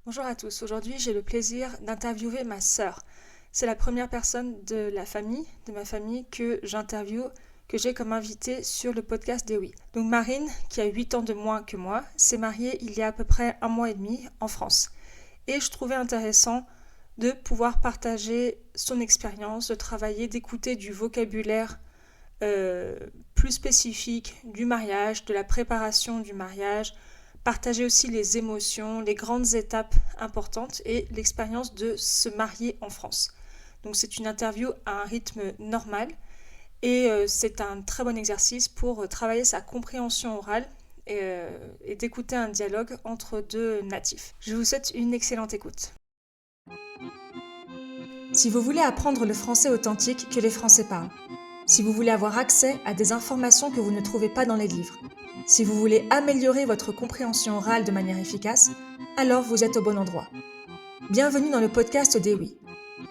Bonjour à tous, aujourd'hui j'ai le plaisir d'interviewer ma sœur. C'est la première personne de ma famille que j'interviewe, que j'ai comme invitée sur le podcast des Oui. Donc Marine, qui a 8 ans de moins que moi, s'est mariée il y a à peu près un mois et demi en France. Et je trouvais intéressant de pouvoir partager son expérience, de travailler, d'écouter du vocabulaire plus spécifique du mariage, de la préparation du mariage, partager aussi les émotions, les grandes étapes importantes et l'expérience de se marier en France. Donc c'est une interview à un rythme normal et c'est un très bon exercice pour travailler sa compréhension orale et d'écouter un dialogue entre deux natifs. Je vous souhaite une excellente écoute. Si vous voulez apprendre le français authentique que les Français parlent, si vous voulez avoir accès à des informations que vous ne trouvez pas dans les livres, si vous voulez améliorer votre compréhension orale de manière efficace, alors vous êtes au bon endroit. Bienvenue dans le podcast des Oui.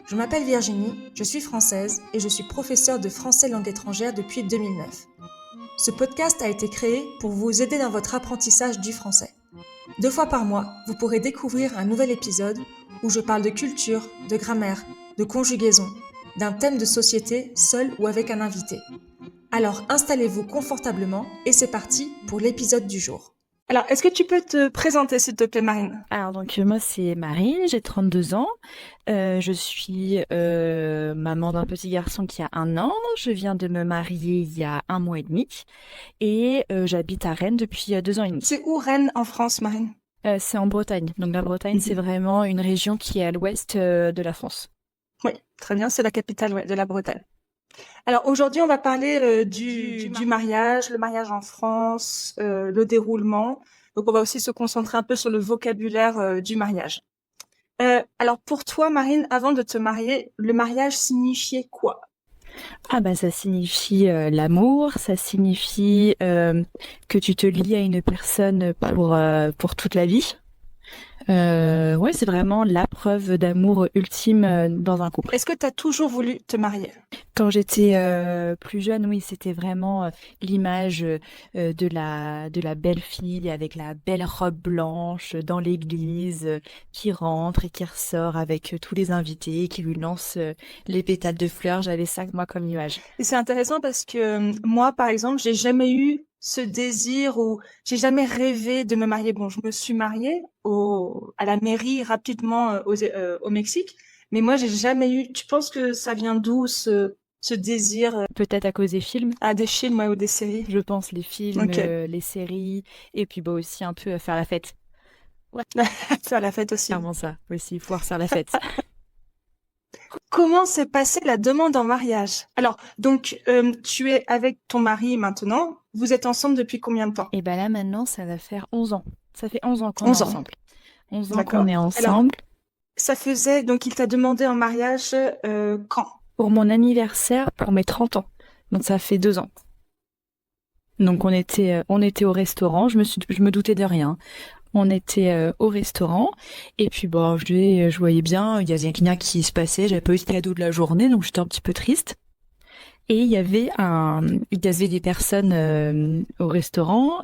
Je m'appelle Virginie, je suis française et je suis professeure de français langue étrangère depuis 2009. Ce podcast a été créé pour vous aider dans votre apprentissage du français. 2 fois par mois, vous pourrez découvrir un nouvel épisode où je parle de culture, de grammaire, de conjugaison, d'un thème de société, seul ou avec un invité. Alors installez-vous confortablement et c'est parti pour l'épisode du jour. Alors, est-ce que tu peux te présenter s'il te plaît, Marine ? Alors donc moi c'est Marine, j'ai 32 ans, je suis maman d'un petit garçon qui a 1 an, je viens de me marier il y a 1 mois et demi et j'habite à Rennes depuis 2 ans et demi. C'est où Rennes en France, Marine ? C'est en Bretagne, donc la Bretagne c'est vraiment une région qui est à l'ouest de la France. Oui, très bien, c'est la capitale de la Bretagne. Alors aujourd'hui, on va parler du mariage, le mariage en France, le déroulement. Donc on va aussi se concentrer un peu sur le vocabulaire du mariage. Alors pour toi, Marine, avant de te marier, le mariage signifiait quoi ? Ah bah ça signifie l'amour, ça signifie que tu te lies à une personne pour toute la vie. Ouais, c'est vraiment la preuve d'amour ultime dans un couple. Est-ce que tu as toujours voulu te marier ? Quand j'étais plus jeune, oui, c'était vraiment l'image de la belle fille avec la belle robe blanche dans l'église qui rentre et qui ressort avec tous les invités, qui lui lance les pétales de fleurs. J'avais ça moi comme image. Et c'est intéressant parce que moi, par exemple, j'ai jamais eu ce désir ou j'ai jamais rêvé de me marier. Bon, je me suis mariée à la mairie rapidement au Mexique, mais moi, j'ai jamais eu. Tu penses que ça vient d'où ce désir Peut-être à cause des films. à des films ou des séries? Je pense les films, Ok. les séries, et puis bah aussi un peu faire la fête. Ouais, Faire la fête aussi. clairement ça, aussi pouvoir faire la fête. Comment s'est passée la demande en mariage? Alors, donc, tu es avec ton mari maintenant. Vous êtes ensemble depuis combien de temps? Et bah là maintenant, ça va faire 11 ans. Ça fait 11 ans qu'on est 11 ans. ensemble. 11 ans D'accord. qu'on est Alors, ensemble. ça faisait, donc il t'a demandé en mariage quand? Pour mon anniversaire, pour mes 30 ans. Donc ça fait 2 ans. Donc on était au restaurant, je me doutais de rien. On était au restaurant et puis bon, je voyais bien, il y avait rien qui se passait, j'avais pas eu de cadeau de la journée, donc j'étais un petit peu triste. Et il y avait des personnes au restaurant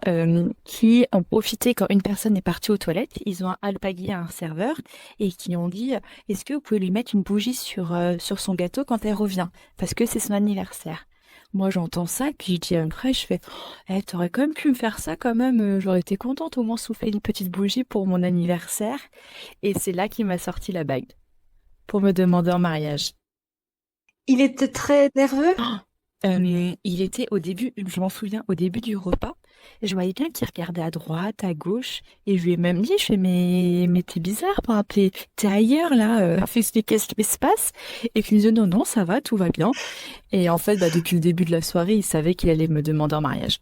qui ont profité quand une personne est partie aux toilettes, ils ont alpagué un serveur et qui ont dit est-ce que vous pouvez lui mettre une bougie sur son gâteau quand elle revient parce que c'est son anniversaire. Moi j'entends ça puis je dis après je fais t'aurais quand même pu me faire ça quand même, j'aurais été contente au moins souffler une petite bougie pour mon anniversaire. Et c'est là qu'il m'a sorti la bague pour me demander en mariage. Il était très nerveux? Il était au début, je m'en souviens, au début du repas, je voyais bien qu'il regardait à droite, à gauche, et je lui ai même dit, je fais, mais t'es bizarre, enfin, t'es ailleurs, là, qu'est-ce qui se passe? Et puis il me dit, non, non, ça va, tout va bien. Et en fait, bah, depuis le début de la soirée, il savait qu'il allait me demander en mariage,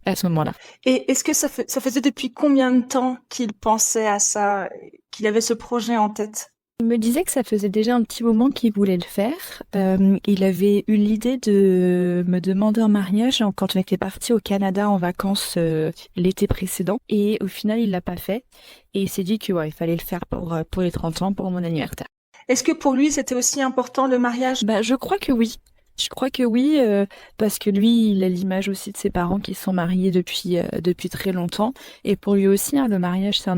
à ce moment-là. Et est-ce que ça faisait depuis combien de temps qu'il pensait à ça, qu'il avait ce projet en tête? Il me disait que ça faisait déjà un petit moment qu'il voulait le faire. Il avait eu l'idée de me demander en mariage quand on était parti au Canada en vacances l'été précédent. Et au final, il l'a pas fait. Et il s'est dit que ouais, il fallait le faire pour les 30 ans, pour mon anniversaire. Est-ce que pour lui, c'était aussi important le mariage? Bah, je crois que oui. Je crois que oui, parce que lui, il a l'image aussi de ses parents qui sont mariés depuis très longtemps. Et pour lui aussi, hein, le mariage, c'est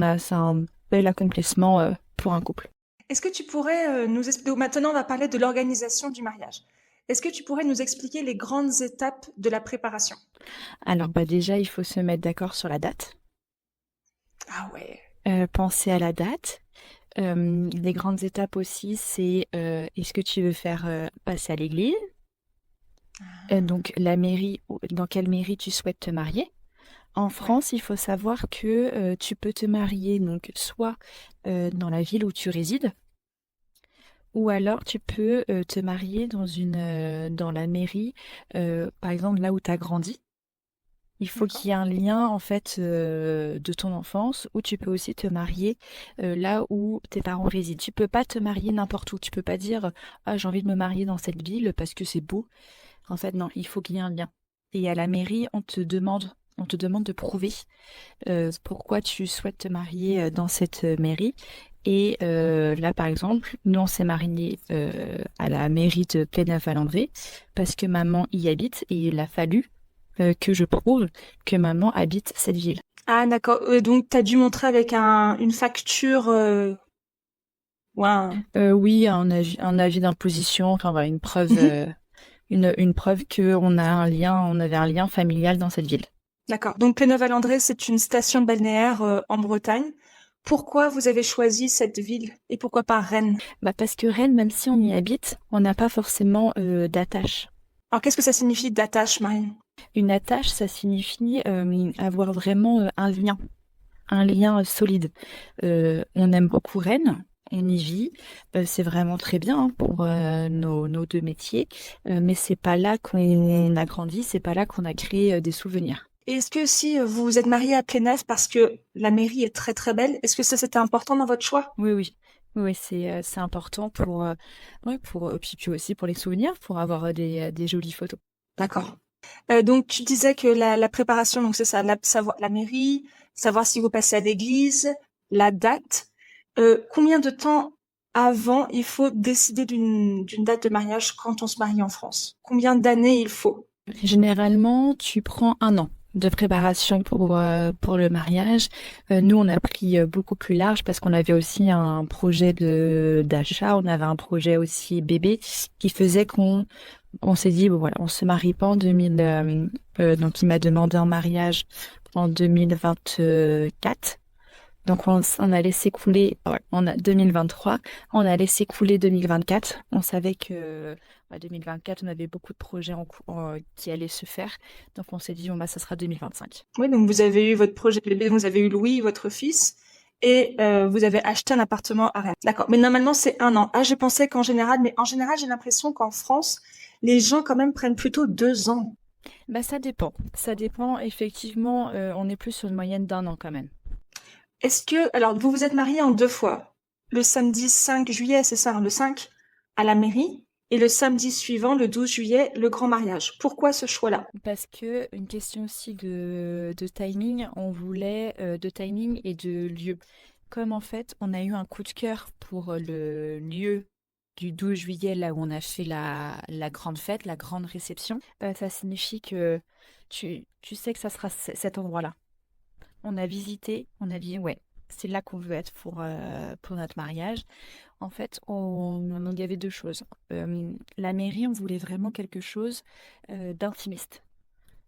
bel accomplissement pour un couple. Est-ce que tu pourrais nous expliquer, maintenant on va parler de l'organisation du mariage. Est-ce que tu pourrais nous expliquer les grandes étapes de la préparation? Alors déjà, il faut se mettre d'accord sur la date. Ah ouais. Penser à la date. Les grandes étapes aussi, c'est est-ce que tu veux faire passer à l'église? Donc la mairie, dans quelle mairie tu souhaites te marier? En France, il faut savoir que tu peux te marier donc soit dans la ville où tu résides, ou alors tu peux te marier dans la mairie, par exemple là où tu as grandi. Il faut D'accord. qu'il y ait un lien en fait de ton enfance, ou tu peux aussi te marier là où tes parents résident. Tu peux pas te marier n'importe où. Tu peux pas dire ah j'ai envie de me marier dans cette ville parce que c'est beau. En fait non, il faut qu'il y ait un lien. Et à la mairie, on te demande de prouver pourquoi tu souhaites te marier dans cette mairie. Et là, par exemple, nous, on s'est mariés à la mairie de Plénaf-Valandré parce que maman y habite et il a fallu que je prouve que maman habite cette ville. Ah d'accord. Donc tu as dû montrer avec une facture ou un... Oui, un avis d'imposition, enfin voilà, une preuve, une preuve que on avait un lien familial dans cette ville. D'accord. Donc Pléneuve-Valandré, c'est une station balnéaire en Bretagne. Pourquoi vous avez choisi cette ville et pourquoi pas Rennes? Bah parce que Rennes, même si on y habite, on n'a pas forcément d'attache. Alors qu'est-ce que ça signifie d'attache, Marine? Une attache, ça signifie avoir vraiment un lien solide. On aime beaucoup Rennes, on y vit, c'est vraiment très bien pour nos deux métiers, mais c'est pas là qu'on a grandi, c'est pas là qu'on a créé des souvenirs. Et est-ce que si vous vous êtes marié à Plénef parce que la mairie est très très belle, est-ce que ça c'était important dans votre choix? Oui, oui. Oui, c'est important pour ouais, puis aussi pour les souvenirs, pour avoir des jolies photos. D'accord. Donc tu disais que la préparation, donc c'est ça, savoir la mairie, savoir si vous passez à l'église, la date. Combien de temps avant il faut décider d'une date de mariage quand on se marie en France? Combien d'années il faut? Généralement, tu prends un an de préparation pour le mariage. Nous, on a pris beaucoup plus large parce qu'on avait aussi un projet d'achat, on avait un projet aussi bébé qui faisait qu'on s'est dit, bon voilà, on se marie pas en 2000, donc il m'a demandé un mariage en 2024. Donc on a laissé couler, ouais, on a 2023, on a laissé couler 2024. On savait que 2024, on avait beaucoup de projets qui allaient se faire. Donc on s'est dit, bon bah ça sera 2025. Oui, donc vous avez eu votre projet bébé, vous avez eu Louis, votre fils, et vous avez acheté un appartement à Rennes. D'accord. Mais normalement, c'est un an. Ah, je pensais qu'en général, mais en général, j'ai l'impression qu'en France, les gens quand même prennent plutôt 2 ans. Bah ça dépend. Ça dépend, effectivement, on est plus sur une moyenne d'un an quand même. Est-ce que, alors, vous vous êtes mariés en 2 fois. Le samedi 5 juillet, c'est ça, hein, le 5, à la mairie, et le samedi suivant, le 12 juillet, le grand mariage. Pourquoi ce choix-là? Parce que une question aussi de timing, on voulait de timing et de lieu. Comme en fait, on a eu un coup de cœur pour le lieu du 12 juillet, là où on a fait la grande fête, la grande réception, ça signifie que tu sais que ça sera cet endroit-là. On a visité, on a dit ouais, c'est là qu'on veut être pour notre mariage. En fait, il y avait deux choses. La mairie, on voulait vraiment quelque chose d'intimiste,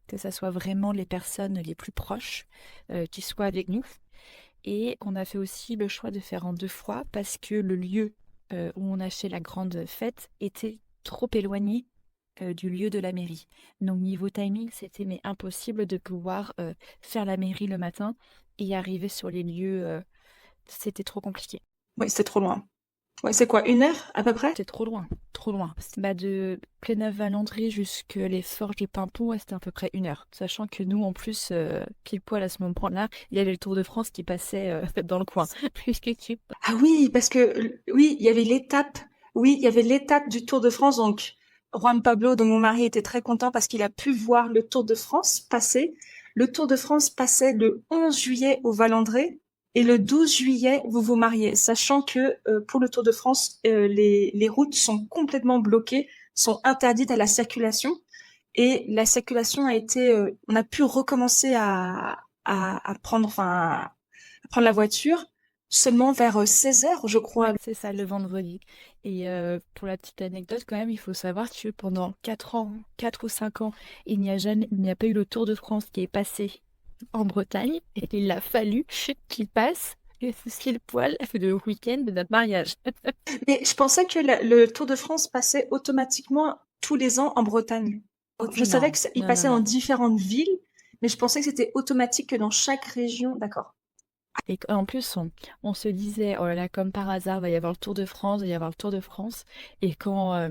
que ça soit vraiment les personnes les plus proches qui soient avec nous. Et on a fait aussi le choix de faire en 2 fois parce que le lieu où on a fait la grande fête était trop éloigné du lieu de la mairie. Donc niveau timing, c'était mais impossible de pouvoir faire la mairie le matin et y arriver sur les lieux. C'était trop compliqué. Oui, c'est trop loin. Ouais, c'est quoi, 1 heure à peu près? C'était trop loin, trop loin. Bah, de Plénaf-Valandré jusque les Forges de Paimpont, ouais, c'était à peu près 1 heure. Sachant que nous, en plus, pile poil à ce moment-là, il y avait le Tour de France qui passait dans le coin. Puisque tu... Ah oui, parce que oui, il y avait l'étape. Oui, il y avait l'étape du Tour de France. Donc, Juan Pablo, dont mon mari était très content parce qu'il a pu voir le Tour de France passer. Le Tour de France passait le 11 juillet au Valandré et le 12 juillet, vous vous mariez. Sachant que pour le Tour de France, les routes sont complètement bloquées, sont interdites à la circulation. Et la circulation a été, on a pu recommencer à prendre, enfin, à prendre la voiture seulement vers 16h, je Ouais, crois. c'est ça, le vendredi. Et pour la petite anecdote, quand même, il faut savoir que pendant 4 ans, 4 ou 5 ans, il n'y a pas eu le Tour de France qui est passé en Bretagne. Et il a fallu qu'il passe, et c'est le poil, le week-end de notre mariage. Mais je pensais que le Tour de France passait automatiquement tous les ans en Bretagne. Je savais Non, qu'il non, non, passait dans non. différentes villes, mais je pensais que c'était automatique que dans chaque région. D'accord. Et en plus, on se disait, oh là là, comme par hasard, va y avoir le Tour de France, va y avoir le Tour de France. Et quand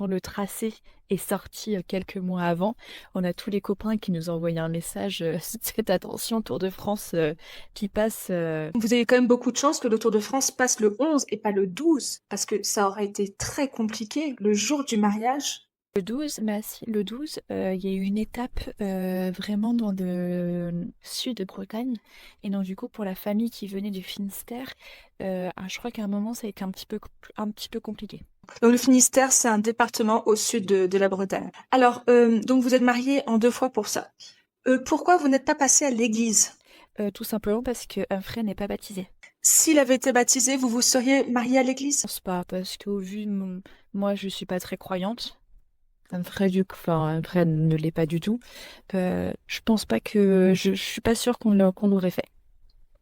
le tracé est sorti quelques mois avant, on a tous les copains qui nous ont envoyé un message, faites attention, Tour de France qui passe. Vous avez quand même beaucoup de chance que le Tour de France passe le 11 et pas le 12, parce que ça aurait été très compliqué le jour du mariage. Le 12, bah si, le 12, il y a eu une étape vraiment dans le sud de Bretagne. Et donc, du coup, pour la famille qui venait du Finistère, je crois qu'à un moment, ça a été un petit peu compliqué. Donc le Finistère, c'est un département au sud de la Bretagne. Alors, donc vous êtes mariés en 2 fois pour ça. Pourquoi vous n'êtes pas passé à l'église? Tout simplement parce qu'un frère n'est pas baptisé. S'il avait été baptisé, vous vous seriez marié à l'église? Je pense pas, parce qu'au vu de moi, je suis pas très croyante. Un frère ne l'est pas du tout. Je pense pas que, je suis pas sûre qu'on l'aurait fait.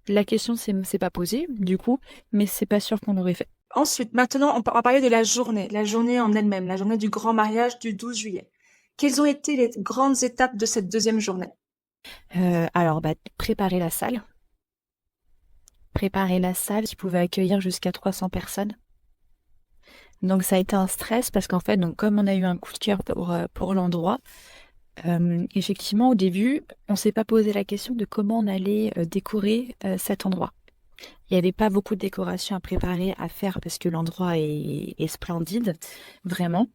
La question c'est pas posée, du coup, mais c'est pas sûr qu'on l'aurait fait. Ensuite, maintenant, on va parler de la journée en elle-même, la journée du grand mariage du 12 juillet. Quelles ont été les grandes étapes de cette deuxième journée? Alors, bah, préparer la salle qui pouvait accueillir jusqu'à 300 personnes. Donc ça a été un stress parce qu'en fait, donc comme on a eu un coup de cœur pour l'endroit, effectivement au début, on s'est pas posé la question de comment on allait décorer cet endroit. Il n'y avait pas beaucoup de décorations à préparer, à faire parce que l'endroit est splendide, vraiment.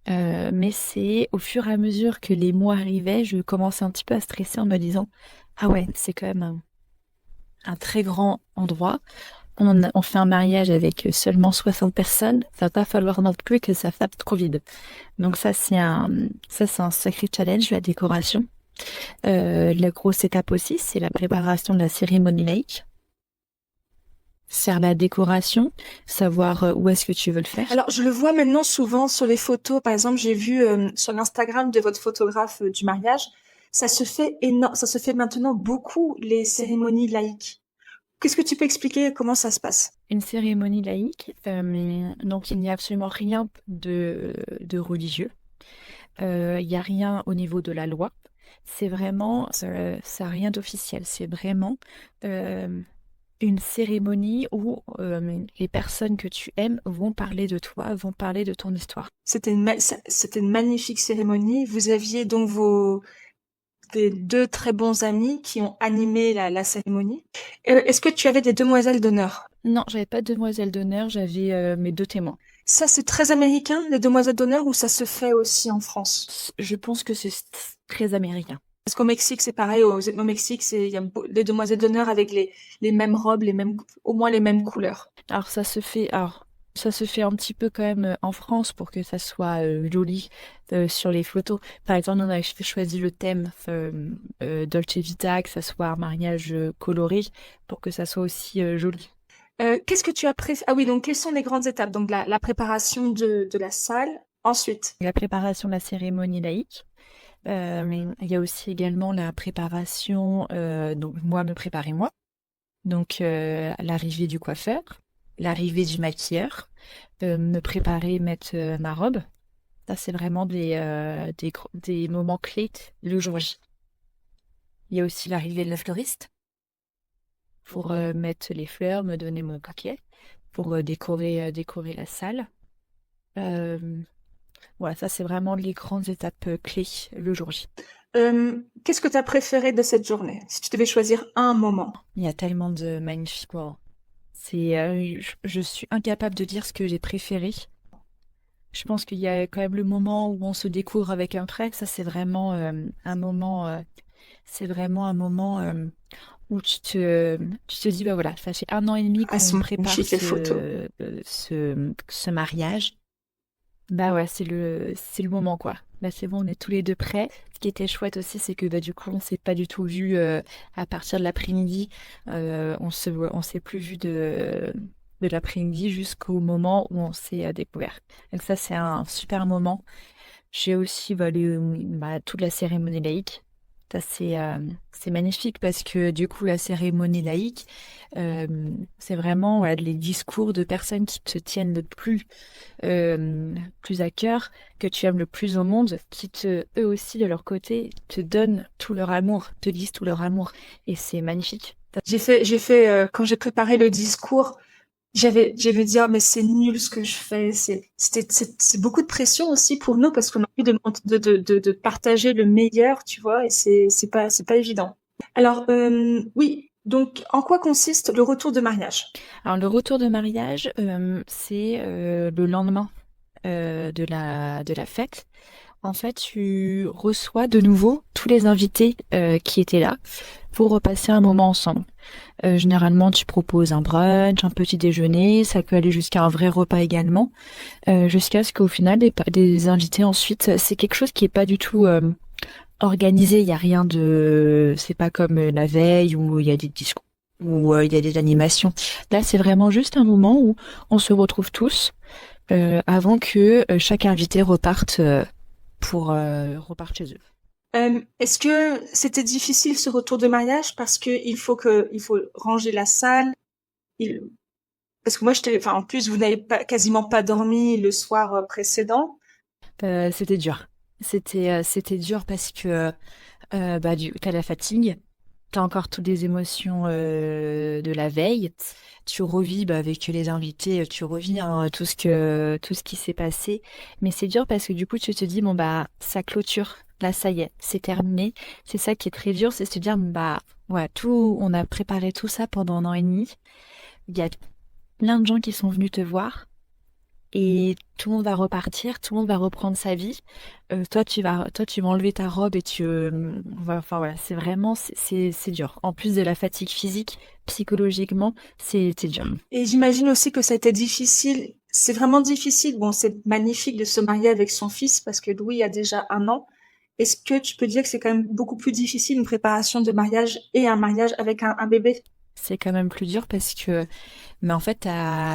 Mais c'est au fur et à mesure que les mois arrivaient, je commençais un petit peu à stresser en me disant, ah ouais, c'est quand même un très grand endroit. On fait un mariage avec seulement 60 personnes, ça va pas falloir non plus que ça fasse trop vide. Donc ça c'est un sacré challenge, la décoration. La grosse étape aussi, c'est la préparation de la cérémonie laïque. Faire la décoration, savoir où est-ce que tu veux le faire. Alors, je le vois maintenant souvent sur les photos. Par exemple, j'ai vu sur l'Instagram de votre photographe du mariage, ça se fait énorme, ça se fait maintenant beaucoup les cérémonies laïques. Qu'est-ce que tu peux expliquer comment ça se passe? Une cérémonie laïque, donc il n'y a absolument rien de religieux. Il n'y a rien au niveau de la loi. C'est vraiment, ça n'a rien d'officiel. C'est vraiment une cérémonie où les personnes que tu aimes vont parler de toi, vont parler de ton histoire. C'était une magnifique cérémonie. Vous aviez donc des 2 très bons amis qui ont animé la cérémonie. Est-ce que tu avais des demoiselles d'honneur? Non, j'avais pas de demoiselle d'honneur, j'avais mes 2 témoins. Ça, c'est très américain, les demoiselles d'honneur, ou ça se fait aussi en France? Je pense que c'est très américain. Parce qu'au Mexique, c'est pareil. Au Mexique, il y a les demoiselles d'honneur avec les mêmes robes, au moins les mêmes couleurs. Ça se fait un petit peu quand même en France pour que ça soit joli sur les photos. Par exemple, on a choisi le thème Dolce Vita, que ça soit un mariage coloré pour que ça soit aussi joli. Qu'est-ce que tu as préféré? Ah oui, donc quelles sont les grandes étapes? Donc la préparation de la salle. Ensuite, La préparation de la cérémonie laïque. Mais il y a aussi également la préparation, donc moi me préparer moi. Donc l'arrivée du coiffeur, l'arrivée du maquilleur, me préparer, mettre ma robe. Ça, c'est vraiment des moments clés le jour J. Il y a aussi l'arrivée de la fleuriste pour mettre les fleurs, me donner mon paquet, pour décorer la salle. Euh, voilà, ça, c'est vraiment les grandes étapes clés le jour J. qu'est-ce que tu as préféré de cette journée? Si tu devais choisir un moment. Il y a tellement de magnifiques moments. Je suis incapable de dire ce que j'ai préféré. Je pense qu'il y a quand même le moment où on se découvre avec un frère. Ça, un moment, c'est vraiment un moment où tu te dis, bah voilà, ça fait 1 an et demi Elles qu'on sont prépare magnifiques, les photos. ce mariage. Bah ouais, c'est le moment, quoi. bah c'est bon, on est tous les deux prêts. Ce qui était chouette aussi, c'est que bah du coup, on s'est pas du tout vu à partir de l'après-midi. On s'est plus vu de l'après-midi jusqu'au moment où on s'est découvert. Donc ça, c'est un super moment. J'ai aussi toute la cérémonie laïque. Ça, c'est magnifique parce que du coup, la cérémonie laïque, euh, c'est vraiment voilà, les discours de personnes qui te tiennent plus à cœur, que tu aimes le plus au monde, eux aussi, de leur côté, te donnent tout leur amour, te disent tout leur amour. Et c'est magnifique. Quand j'ai préparé le discours, j'avais dit, ah, mais c'est nul ce que je fais. C'est beaucoup de pression aussi pour nous parce qu'on a envie de partager le meilleur, tu vois, et c'est pas évident. Alors, oui. Donc, en quoi consiste le retour de mariage? Alors, le retour de mariage, c'est le lendemain de la fête. En fait, tu reçois de nouveau tous les invités qui étaient là pour repasser un moment ensemble. Généralement, tu proposes un brunch, un petit déjeuner, ça peut aller jusqu'à un vrai repas également, jusqu'à ce qu'au final, des invités ensuite, c'est quelque chose qui est pas du tout organisé, il y a rien de... C'est pas comme la veille où il y a des discours, où il y a des animations. Là, c'est vraiment juste un moment où on se retrouve tous avant que chaque invité reparte reparte chez eux. Est-ce que c'était difficile ce retour de mariage parce que il faut ranger la salle, parce que moi en plus vous n'avez quasiment pas dormi le soir précédent. C'était dur. C'était dur parce que t'as la fatigue, t'as encore toutes les émotions de la veille. Tu revis avec les invités, tu revis hein, tout ce qui s'est passé. Mais c'est dur parce que du coup tu te dis bon bah ça clôture. Là ça y est, c'est terminé. C'est ça qui est très dur, c'est se dire bah ouais on a préparé tout ça pendant 1 an et demi. Il y a plein de gens qui sont venus te voir. Et tout le monde va repartir, tout le monde va reprendre sa vie. Toi, tu vas enlever ta robe et enfin voilà, c'est vraiment, c'est dur. En plus de la fatigue physique, psychologiquement, c'est dur. Et j'imagine aussi que ça a été difficile. C'est vraiment difficile. Bon, c'est magnifique de se marier avec son fils parce que Louis a déjà 1 an. Est-ce que tu peux dire que c'est quand même beaucoup plus difficile une préparation de mariage et un mariage avec un bébé? C'est quand même plus dur parce que, mais en fait,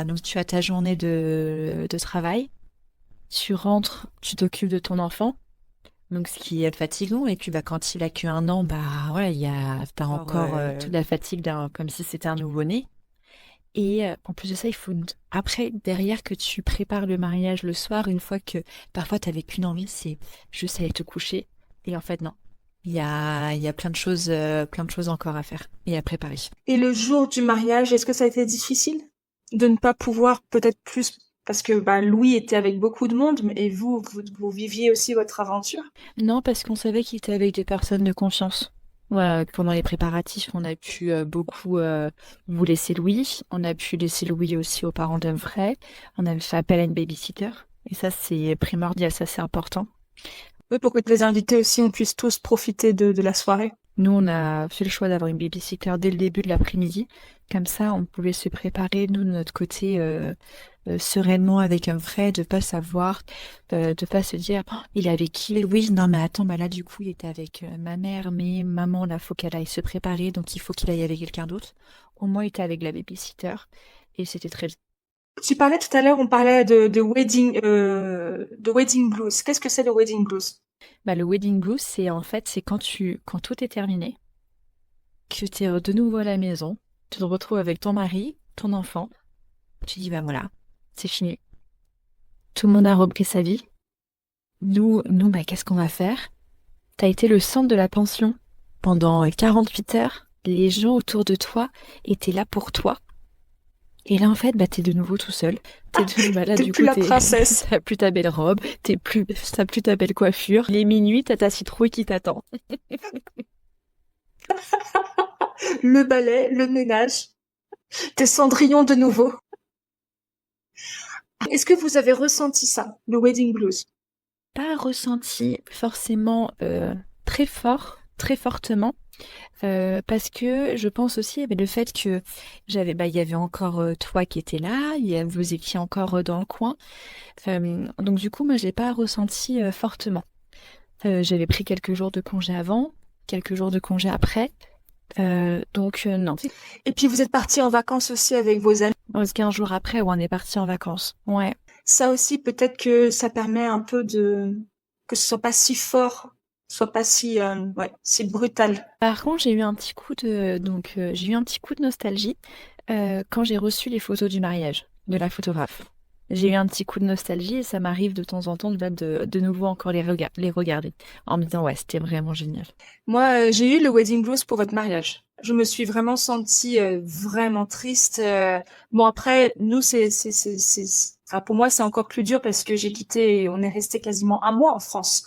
donc tu as ta journée de travail, tu rentres, tu t'occupes de ton enfant, donc ce qui est fatigant, et puis quand il a que 1 an, bah ouais, t'as encore toute la fatigue comme si c'était un nouveau-né. Et en plus de ça, il faut après derrière que tu prépares le mariage le soir, une fois que parfois t'avais qu'une envie, c'est juste aller te coucher. Et en fait non, il y a plein de choses encore à faire et à préparer. Et le jour du mariage, est-ce que ça a été difficile de ne pas pouvoir peut-être plus parce que Louis était avec beaucoup de monde et vous viviez aussi votre aventure? Non, parce qu'on savait qu'il était avec des personnes de confiance. Voilà, pendant les préparatifs, on a pu beaucoup vous laisser Louis. On a pu laisser Louis aussi aux parents d'Humphrey. On avait fait appel à une babysitter. Et ça, c'est primordial, ça, c'est important. Oui, pour que les invités aussi, on puisse tous profiter de la soirée. Nous, on a fait le choix d'avoir une babysitter dès le début de l'après-midi. Comme ça, on pouvait se préparer, nous, de notre côté, sereinement avec Humphrey, de pas savoir, de pas se dire, oh, il est avec qui, Louise? Non, mais attends, là, du coup, il était avec ma mère, mais maman, là, faut qu'elle aille se préparer, donc il faut qu'il aille avec quelqu'un d'autre. Au moins, il était avec la babysitter, et c'était très... Tu parlais tout à l'heure, on parlait de wedding blues. Qu'est-ce que c'est le wedding blues? Le wedding blues, c'est quand tout est terminé, que tu es de nouveau à la maison, tu te retrouves avec ton mari, ton enfant, tu dis, voilà, c'est fini. Tout le monde a repris sa vie. Nous, qu'est-ce qu'on va faire? T'as été le centre de la pension pendant 48 heures. Les gens autour de toi étaient là pour toi. Et là, en fait, t'es de nouveau tout seul. T'es plus la princesse. T'as plus ta belle robe, t'as plus ta belle coiffure. Il est minuit, t'as ta citrouille qui t'attend. Le balai, le ménage. T'es Cendrillon de nouveau. Est-ce que vous avez ressenti ça, le wedding blues? Pas ressenti forcément très fortement. Parce que je pense aussi le fait que il y avait encore toi qui étais là, vous étiez encore dans le coin. Donc du coup, moi, j'ai pas ressenti fortement. J'avais pris quelques jours de congé avant, quelques jours de congé après. Donc non. Et puis vous êtes partis en vacances aussi avec vos amis. 15 jours après, où on est parti en vacances. Ouais. Ça aussi, peut-être que ça permet un peu que ce soit pas si fort, soit pas si brutal. Par contre, j'ai eu un petit coup de nostalgie quand j'ai reçu les photos du mariage de la photographe. J'ai eu un petit coup de nostalgie et ça m'arrive de temps en temps de nouveau encore les regarder en me disant ouais, c'était vraiment génial. Moi, j'ai eu le wedding blues pour votre mariage. Je me suis vraiment sentie vraiment triste. Bon après, nous enfin, pour moi c'est encore plus dur parce que j'ai quitté, on est resté quasiment un mois en France.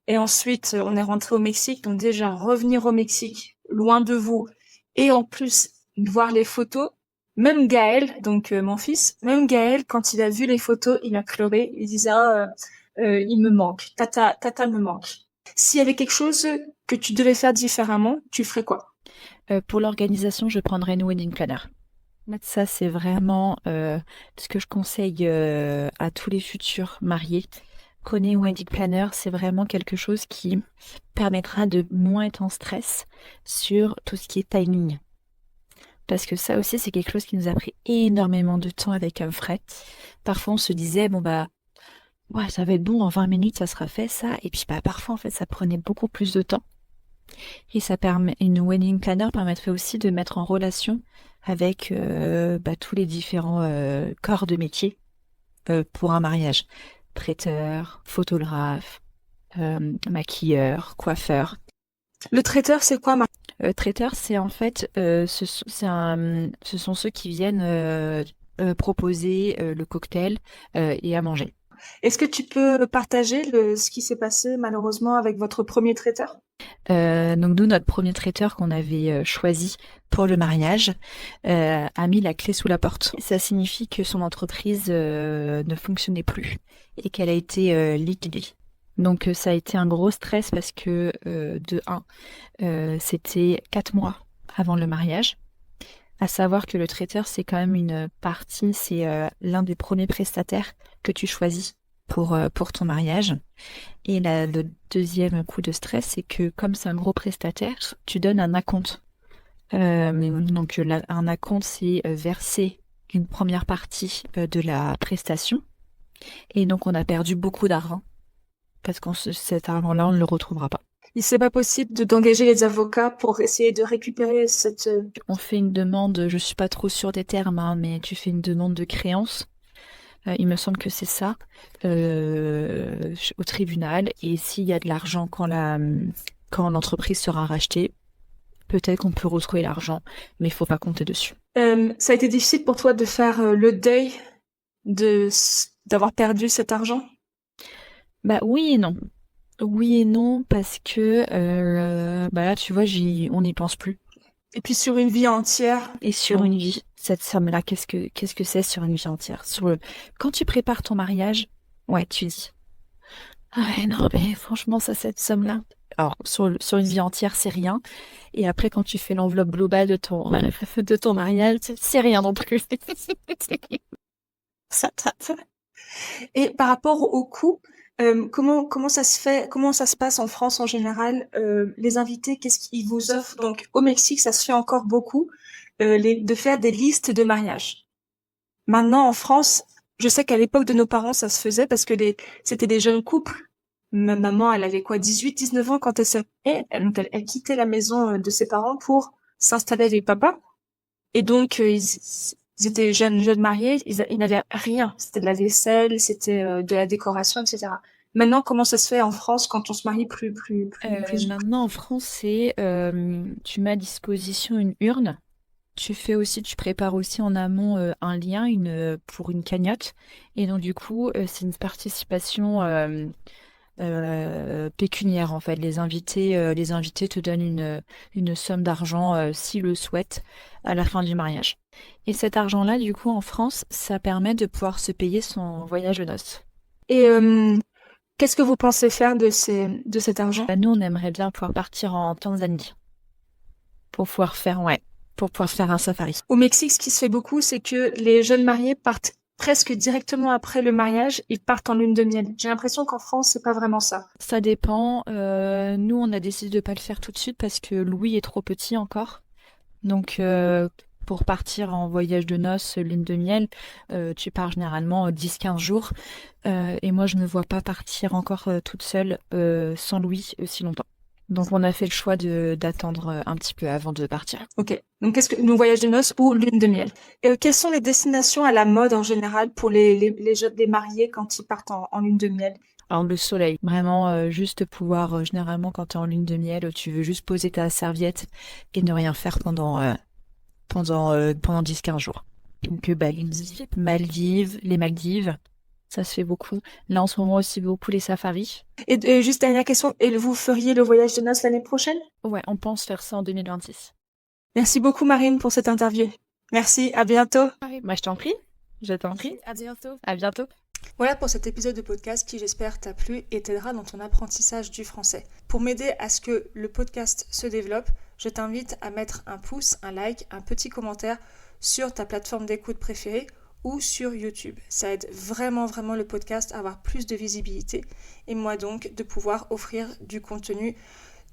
Et ensuite, on est rentré au Mexique. Donc déjà, revenir au Mexique, loin de vous, et en plus, voir les photos. Même Gaël, donc mon fils, même Gaël, quand il a vu les photos, il a pleuré. Il disait, il me manque. Tata me manque. S'il y avait quelque chose que tu devais faire différemment, tu ferais quoi? Pour l'organisation, je prendrais une wedding planner. Ça, c'est vraiment ce que je conseille à tous les futurs mariés. Prenez une wedding planner, c'est vraiment quelque chose qui permettra de moins être en stress sur tout ce qui est timing. Parce que ça aussi, c'est quelque chose qui nous a pris énormément de temps avec Humphrey. Parfois, on se disait, bon bah, ouais, ça va être bon, en 20 minutes, ça sera fait, ça. Et puis, bah, parfois, en fait, ça prenait beaucoup plus de temps. Et une wedding planner permettrait aussi de mettre en relation avec tous les différents corps de métier pour un mariage. Traiteur, photographe, maquilleur, coiffeur. Le traiteur, c'est quoi, Traiteur, c'est en fait, ce sont ceux qui viennent proposer le cocktail et à manger. Est-ce que tu peux partager ce qui s'est passé malheureusement avec votre premier traiteur? Donc nous, notre premier traiteur qu'on avait choisi pour le mariage a mis la clé sous la porte. Ça signifie que son entreprise ne fonctionnait plus et qu'elle a été liquidée. Donc ça a été un gros stress parce que c'était 4 mois avant le mariage. À savoir que le traiteur, c'est quand même une partie, c'est l'un des premiers prestataires que tu choisis pour ton mariage. Et le deuxième coup de stress, c'est que comme c'est un gros prestataire, tu donnes un acompte. Donc un acompte, c'est verser une première partie de la prestation. Et donc on a perdu beaucoup d'argent parce que cet argent-là, on ne le retrouvera pas. C'est pas possible d'engager les avocats pour essayer de récupérer cette... On fait une demande, je suis pas trop sûre des termes, hein, mais tu fais une demande de créance. Il me semble que c'est ça, au tribunal. Et s'il y a de l'argent quand l'entreprise sera rachetée, peut-être qu'on peut retrouver l'argent, mais il faut pas compter dessus. Ça a été difficile pour toi de faire le deuil d'avoir perdu cet argent? Bah oui et non. Oui et non, parce que là, tu vois, on n'y pense plus. Et puis sur une vie entière. Et sur une vie, cette somme-là, qu'est-ce que c'est sur une vie entière? Quand tu prépares ton mariage, ouais, tu dis, ah ouais, non, mais franchement, cette somme-là. Alors, sur une vie entière, c'est rien. Et après, quand tu fais l'enveloppe globale de ton mariage, c'est rien non plus. Ça tape. Et par rapport au coût, comment ça se fait, comment ça se passe en France en général? Les invités, qu'est-ce qu'ils vous offrent? Donc au Mexique, ça se fait encore beaucoup de faire des listes de mariage. Maintenant en France, je sais qu'à l'époque de nos parents, ça se faisait parce que c'était des jeunes couples. Ma maman, elle avait quoi, 18, 19 ans quand elle quittait la maison de ses parents pour s'installer avec papa. Et donc ils étaient jeunes mariés, ils n'avaient rien. C'était de la vaisselle, c'était de la décoration, etc. Maintenant, comment ça se fait en France quand on se marie plus Maintenant, en France, c'est tu mets à disposition une urne. Tu prépares aussi en amont un lien pour une cagnotte. Et donc, du coup, c'est une participation pécuniaire, en fait. Les invités te donnent une somme d'argent s'ils le souhaitent à la fin du mariage. Et cet argent-là, du coup, en France, ça permet de pouvoir se payer son voyage de noces. Et qu'est-ce que vous pensez faire de cet argent? Nous, on aimerait bien pouvoir partir en Tanzanie pour pouvoir faire un safari. Au Mexique, ce qui se fait beaucoup, c'est que les jeunes mariés partent presque directement après le mariage, ils partent en lune de miel. J'ai l'impression qu'en France, c'est pas vraiment ça. Ça dépend. Nous, on a décidé de pas le faire tout de suite parce que Louis est trop petit encore. Donc, pour partir en voyage de noces, lune de miel, tu pars généralement 10-15 jours. Et moi, je me vois pas partir encore toute seule sans Louis aussi longtemps. Donc, on a fait le choix d'attendre un petit peu avant de partir. Ok. Donc, qu'est-ce que nous voyage de noces ou lune de miel? Et quelles sont les destinations à la mode en général pour les mariés quand ils partent en lune de miel? Alors, le soleil, vraiment, juste pouvoir, généralement, quand t'es en lune de miel, tu veux juste poser ta serviette et ne rien faire pendant 10-15 jours. Donc, les Maldives, ça se fait beaucoup. Là, en ce moment aussi, beaucoup les safaris. Et juste dernière question, et vous feriez le voyage de noces l'année prochaine? Ouais, on pense faire ça en 2026. Merci beaucoup Marine pour cette interview. Merci, à bientôt. Moi, je t'en prie. À bientôt. À bientôt. Voilà pour cet épisode de podcast qui j'espère t'a plu et t'aidera dans ton apprentissage du français. Pour m'aider à ce que le podcast se développe, je t'invite à mettre un pouce, un like, un petit commentaire sur ta plateforme d'écoute préférée ou sur YouTube. Ça aide vraiment le podcast à avoir plus de visibilité et moi donc de pouvoir offrir du contenu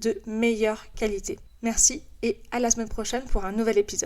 de meilleure qualité. Merci et à la semaine prochaine pour un nouvel épisode.